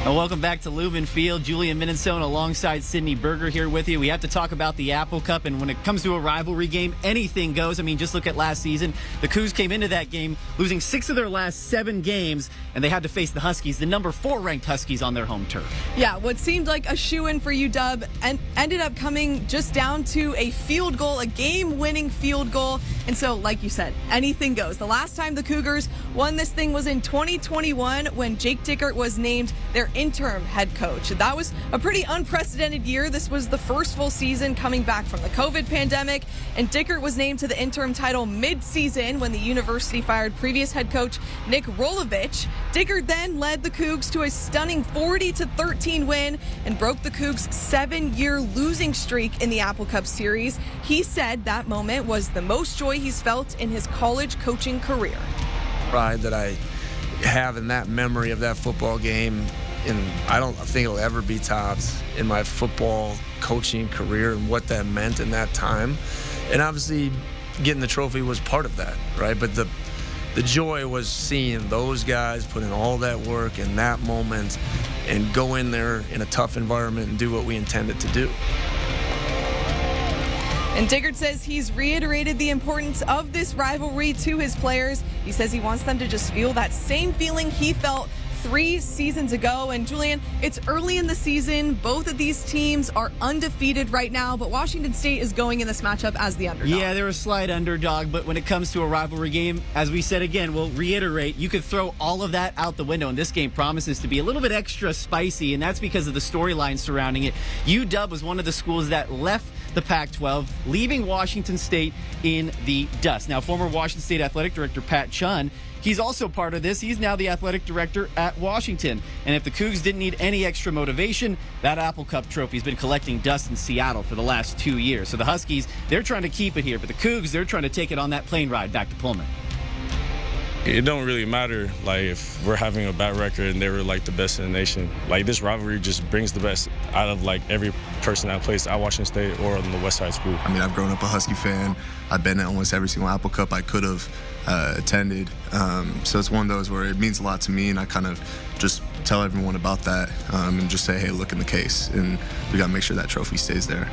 And welcome back to Lumen Field. Julian Minnesota alongside Sydney Berger here with you. We have to talk about the Apple Cup, and when it comes to a rivalry game, anything goes. I mean, just look at last season. The Cougs came into that game losing 6 of their last 7 games, and they had to face the Huskies, the number 4 ranked Huskies on their home turf. Yeah, what seemed like a shoo-in for UW and ended up coming just down to a field goal, a game-winning field goal. And so, like you said, anything goes. The last time the Cougars won this thing was in 2021 when Jake Dickert was named their interim head coach. That was a pretty unprecedented year. This was the first full season coming back from the COVID pandemic, and Dickert was named to the interim title mid-season when the university fired previous head coach Nick Rolovich. Dickert then led the Cougs to a stunning 40-13 win and broke the Cougs' 7-year losing streak in the Apple Cup series. He said that moment was the most joy he's felt in his college coaching career. Pride that I have in that memory of that football game, and I don't think it'll ever be topped in my football coaching career and what that meant in that time. And obviously getting the trophy was part of that, right? But the joy was seeing those guys put in all that work in that moment and go in there in a tough environment and do what we intended to do. And Dickert says he's reiterated the importance of this rivalry to his players. He says he wants them to just feel that same feeling he felt 3 seasons ago. And Julian, it's early in the season. Both of these teams are undefeated right now, but Washington State is going in this matchup as the underdog. Yeah, they're a slight underdog, but when it comes to a rivalry game, as we said again, we'll reiterate, you could throw all of that out the window, and this game promises to be a little bit extra spicy, and that's because of the storyline surrounding it. UW was one of the schools that left the Pac-12, leaving Washington State in the dust. Now, former Washington State Athletic Director Pat Chun, he's also part of this. He's now the athletic director at Washington. And if the Cougs didn't need any extra motivation, that Apple Cup trophy's been collecting dust in Seattle for the last 2 years. So the Huskies, they're trying to keep it here, but the Cougs, they're trying to take it on that plane ride back to Pullman. It don't really matter, like, if we're having a bad record and they were, like, the best in the nation. Like, this rivalry just brings the best out of, like, every person that plays at Washington State or in the West Side School. I mean, I've grown up a Husky fan. I've been at almost every single Apple Cup I could have attended. So it's one of those where it means a lot to me, and I kind of just tell everyone about that and just say, hey, look in the case. And we got to make sure that trophy stays there.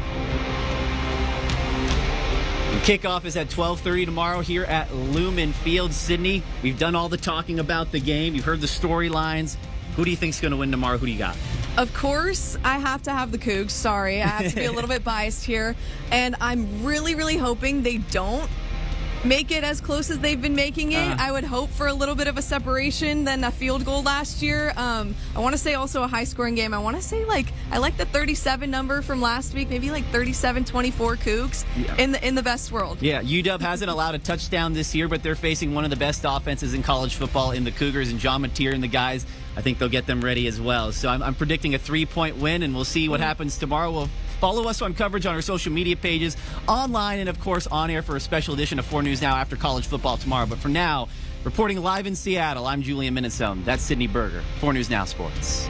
Kickoff is at 12:30 tomorrow here at Lumen Field. Sydney, we've done all the talking about the game. You've heard the storylines. Who do you think's going to win tomorrow? Who do you got? Of course, I have to have the Cougs. Sorry, I have to be a little bit biased here. And I'm really, really hoping they don't make it as close as they've been making it. I would hope for a little bit of a separation than a field goal last year. I want to say also a high-scoring game. I want to say, I like the 37 number from last week, maybe like 37-24 Cougs in the best world. Yeah, UW hasn't allowed a touchdown this year, but they're facing one of the best offenses in college football in the Cougars, and John Mateer and the guys, I think they'll get them ready as well. So I'm predicting a 3-point win, and we'll see what happens tomorrow. We'll follow us on coverage on our social media pages, online, and, of course, on air for a special edition of 4 News Now after college football tomorrow. But for now, reporting live in Seattle, I'm Julian Minnesota. That's Sydney Berger, 4 News Now Sports.